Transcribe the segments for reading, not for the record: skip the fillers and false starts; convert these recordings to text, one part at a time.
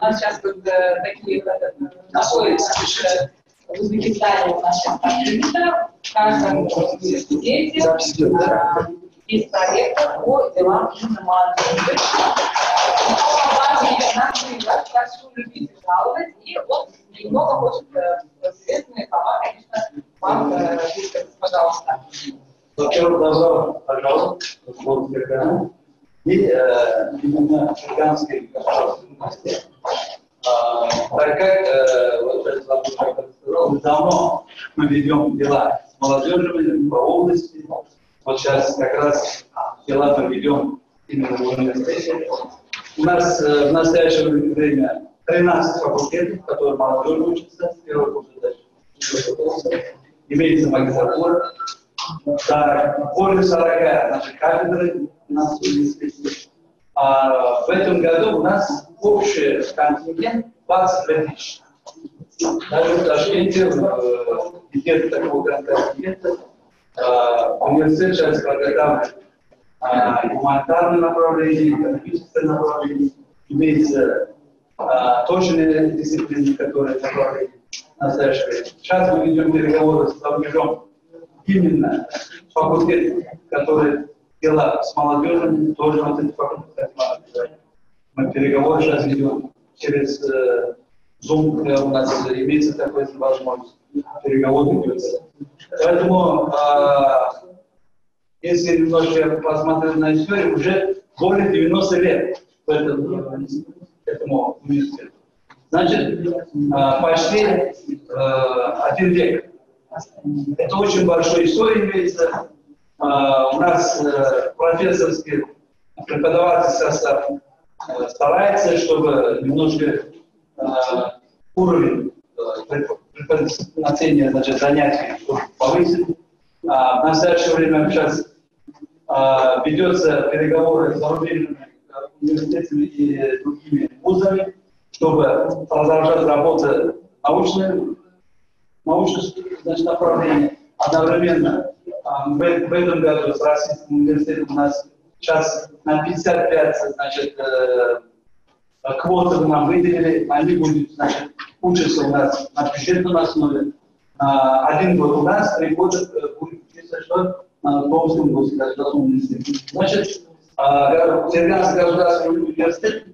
нас сейчас такие находятся в Узбекистане, у нас сейчас так принято, в каждом университете есть проекты по делам именно молодежи. Нас прошу любить и жаловать, и вот немного хочет интересная слова, конечно, вам высказать, пожалуйста. Во-первых, добро пожаловать в Слободский канал и именно Черкасской государственной власти. Так как, вот сейчас вам сказал, давно мы ведем дела с молодежью по области. Вот сейчас как раз дела мы ведем именно в университете. У нас в настоящее время 13 факультетов, в которых молодежь учится, с первого курса дальше. Имеется магистратура. Да, более 40 наших кафедры у нас в университете. В этом году у нас общий контингент 22 тысячи. Даже в Ташкенте, нет такого контингента. Университет сейчас подготавливает гуманитарное направление, экономическое направление, имеется точные дисциплины, которые направлены в настоящее время. Сейчас мы ведем переговоры с рубежом именно факультет, который дела с молодежью, тоже вот этот факультет. Мы переговоры сейчас ведем через Zoom, у нас имеется такая возможность. Переговоры ведется. Поэтому, если немножко посмотреть на историю, уже более 90 лет этому университету. Значит, почти 1 век. Это очень большая история имеется. У нас профессорский преподавательский состав старается, чтобы немножко уровень преподавания, значит, занятий повысить. В настоящее время сейчас ведется переговоры с зарубежными университетами и другими вузами, чтобы продолжать работу научных значит, направлений. Одновременно в этом году с Российским университетом у нас сейчас на 55 значит, квоты нам выделили, они будут значит, учиться у нас на бюджетной основе. 1 год у нас, 3 года будет учиться что на Томском государственном университете. Значит, Черкасский государственный университет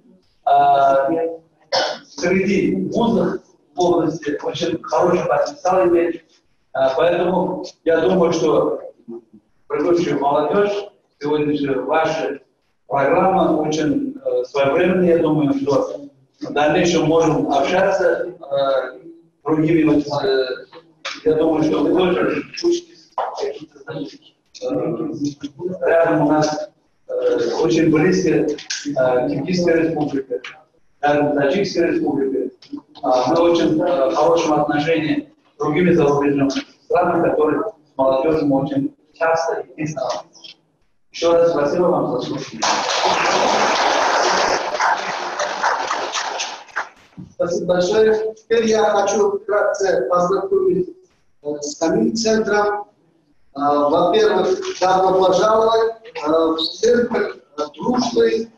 среди вузов в области очень хороший потенциал имеет. Поэтому я думаю, что предыдущая молодежь, сегодняшняя ваша программа очень своевременная. Я думаю, что в дальнейшем можем общаться с другими. Я думаю, что вы тоже учитесь. Рядом у нас очень близко Киргизская республика, рядом Таджикская республика. Мы очень в хорошем отношении с другими зарубежными странами, которые с молодежью очень часто и тесно. Еще раз спасибо вам за слушание. Спасибо большое. Теперь я хочу вкратце познакомить с самим центром. Во-первых, добро пожаловать в Центр дружбы,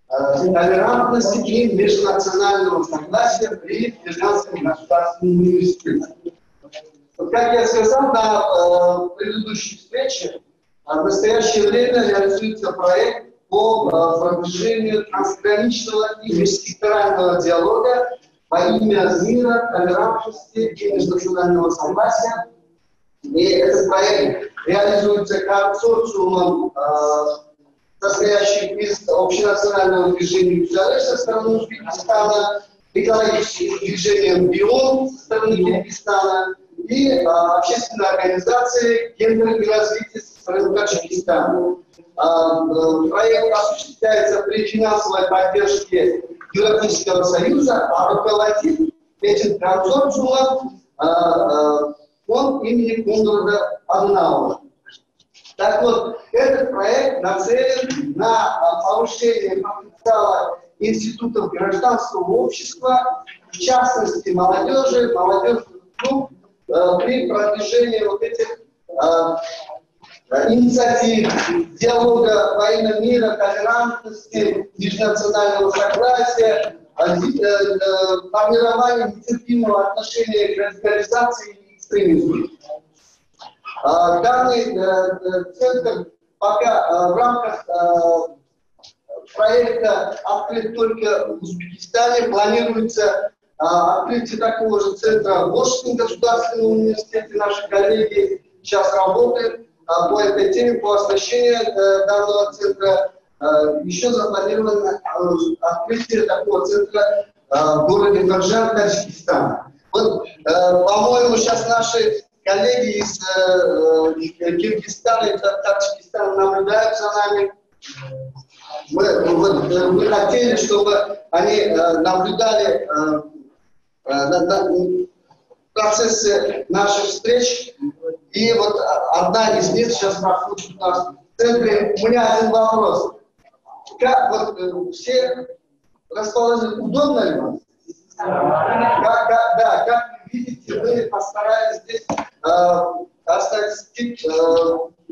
толерантности и межнационального согласия при Черкасском государственном университете. Как я сказал на предыдущей встрече, в настоящее время реализуется проект по продвижению трансграничного и межсекторального диалога во имя мира, толерантности и межнационального согласия. И этот проект реализуется консорциумом, состоящим из общенационального движения «Узалеш» со стороны Узбекистана, экологическим движением «Бион» со стороны Киргизстана и общественной организации «Гендер и развитие» со стороны Таджикистана. Проект осуществляется при финансовой поддержке Европейского Союза, а руководит этим консорциумом фонд имени Конрада Аденауэра. Так вот, этот проект нацелен на повышение потенциала институтов гражданского общества, в частности молодежи, молодежных групп, при продвижении вот этих инициатив, диалога во имя мира, толерантности, межнационального согласия, формирование нетерпимого отношения к радикализации и экстремизму. Данный центр пока в рамках проекта открыт только в Узбекистане. Планируется открытие такого же центра в Волжском государственном университете. Наши коллеги сейчас работают по этой теме, по оснащению данного центра. Еще запланировано открытие такого центра в городе Нурджан, Таджикистан. Вот, по-моему, сейчас наши коллеги из Киргизстана и Таджикистана наблюдают за нами. Мы хотели, чтобы они наблюдали процессы наших встреч. И вот одна из них сейчас проходит у нас в центре. У меня один вопрос. Как вот все расположены, удобно ли вам? Да, как вы видите, мы постарались здесь оставить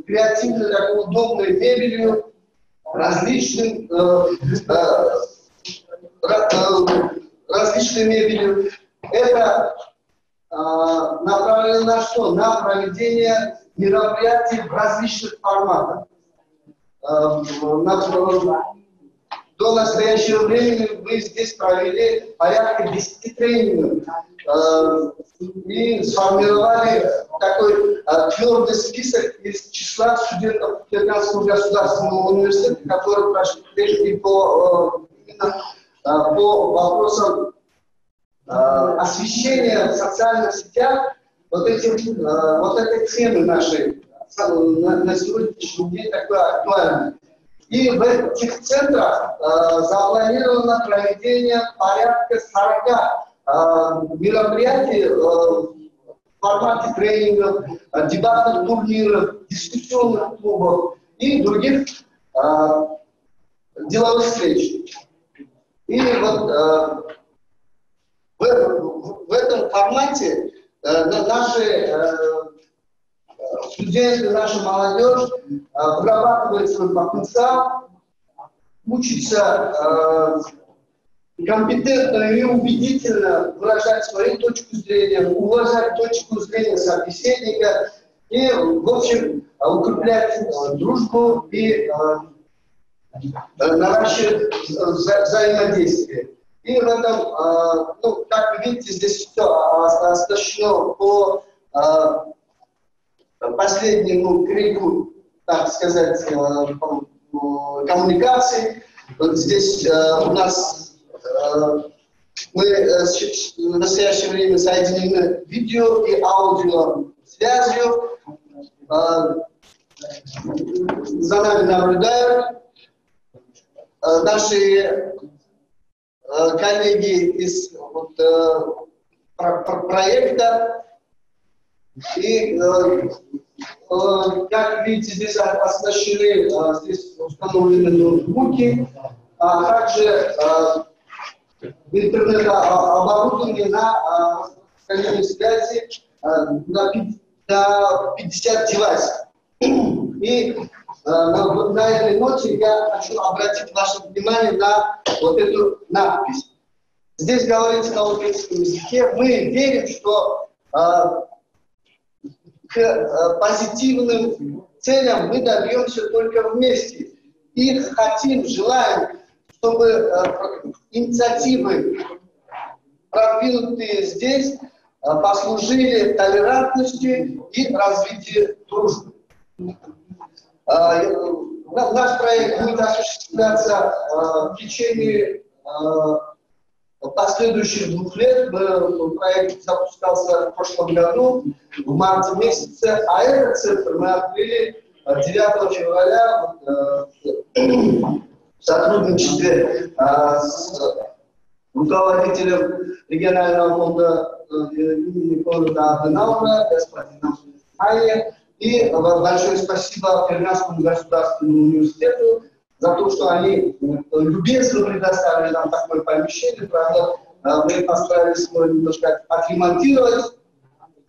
креативной, такой удобной мебелью, различной мебелью. Это направлено на что? На проведение мероприятий в различных форматах. До настоящего времени мы здесь провели порядка 10 тренингов и сформировали такой твердый список из числа студентов Киргизского государственного университета, которые прошли тренинги по вопросам освещения в социальных сетях вот этой темы нашей на сегодняшний день такой актуальной. И в этих центрах запланировано проведение порядка 40 мероприятий в формате тренингов, дебатных турниров, дискуссионных клубов и других деловых встреч. И вот в этом формате наши студенты, наша молодежь вырабатывает свой потенциал, учится компетентно и убедительно выражать свою точку зрения, уважать точку зрения собеседника и, в общем, укреплять дружбу и наращивать взаимодействие. И в этом, ну, как вы видите, здесь все оснащено по последнему крику, так сказать, коммуникаций. Вот здесь у нас мы в настоящее время соединены видео и аудио связью. За нами наблюдают наши коллеги из проекта. И, как видите, здесь оснащены, здесь установлены ноутбуки, а также интернет-оборудование на распространение связи на 50 девайсов. И на этой ноте я хочу обратить ваше внимание на вот эту надпись. Здесь говорится на украинском языке. Мы верим, что к позитивным целям мы добьемся только вместе. И хотим, желаем, чтобы инициативы, продвинутые здесь, послужили толерантности и развитию дружбы. Наш проект будет осуществляться в течение последующих 2 лет. Проект запускался в прошлом году, в марте месяце, а этот центр мы открыли 9 февраля в сотрудничестве с руководителем регионального фонда имени города Аденаура, господином Айе. И большое спасибо Киргизскому государственному университету за то, что они любезно предоставили нам такое помещение. Правда, мы постарались его немножко отремонтировать.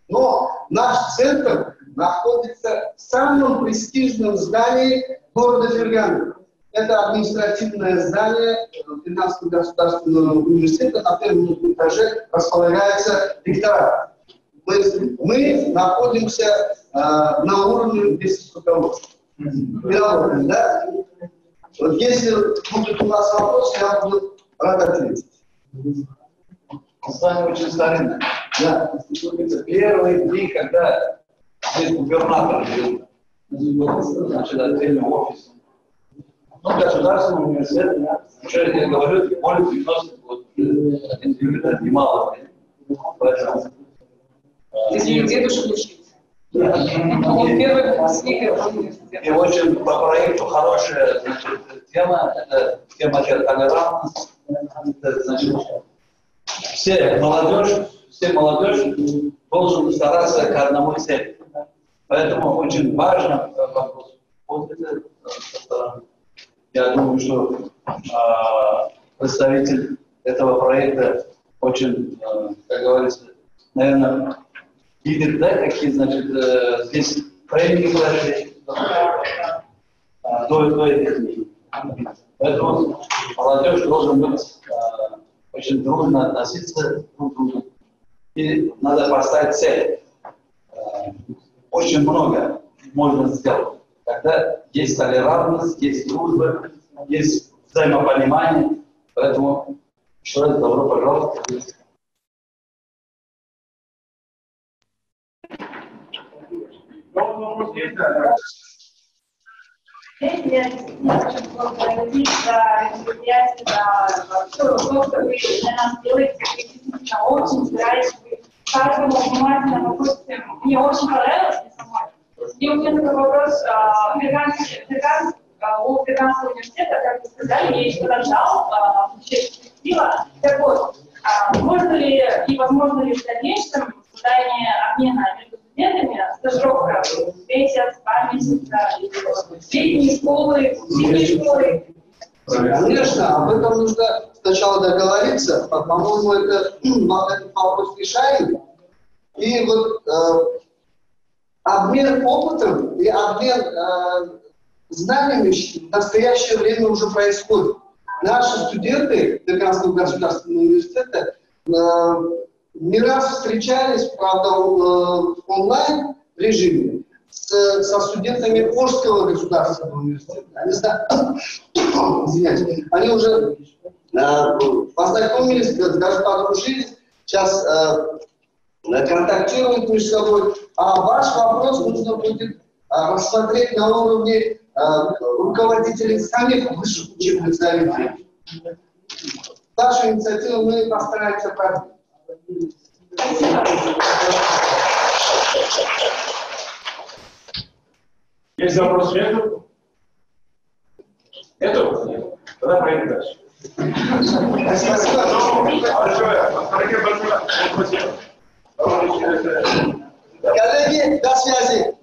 Но наш центр находится в самом престижном здании города Фергана. Это административное здание 13-го государственного университета. На первом этаже располагается ректорат. То есть мы находимся на уровне вместе с руководством. Да? Вот если будут у нас вопросы, я буду рад ответить. Здание очень старинное. Да. Первые дни, когда здесь губернатор жил, значит, отдельный офис. Ну, государственный университет, уже, я говорю, более 90 год, это немало времени. Поэтому... Если дедушка учится. Он первый выпускник этого университета. И очень по проекту хорошая, значит, тема, это тема толерантности. Значит, все молодежь должен стараться к одному цели. Поэтому очень важно вопрос. Вот это со стороны. Я думаю, что представитель этого проекта очень, как говорится, наверное, видит, да, какие, значит, здесь тренинги прошли до этих. Поэтому молодежь должен быть очень трудно относиться друг к другу. И надо поставить цель. Очень много можно сделать. Когда есть толерантность, есть дружба, есть взаимопонимание. Поэтому еще раз добро пожаловать. Я хочу благодарить за мероприятие, за все то, что вы для нас делаете. Вы действительно очень стараетесь, вы каждому внимательно выходите. Мне очень понравилось, мне самой. И у меня такой вопрос. У Перганского университета, как вы сказали, есть потенциал, перспектива. Так вот, можно ли и возможно ли в дальнейшем создание обмена между студентами, стажировка месяц, 2 месяца, летние школы, зимние школы? Конечно, об этом нужно сначала договориться. По-моему, этот вопрос решаем. И вот обмен опытом и обмен знаниями в настоящее время уже происходит. Наши студенты Перганского государственного университета не раз встречались, правда, в онлайн режиме со студентами Ожского государственного университета. Они уже познакомились, даже подружились, сейчас контактируют между собой. А ваш вопрос нужно будет рассмотреть на уровне руководителей самих высших учебных заведений. Вашу инициативу мы постараемся продвинуть. Есть вопрос нету? Нету? Тогда поедем дальше. Спасибо. Большое. Спасибо. Коллеги, до связи.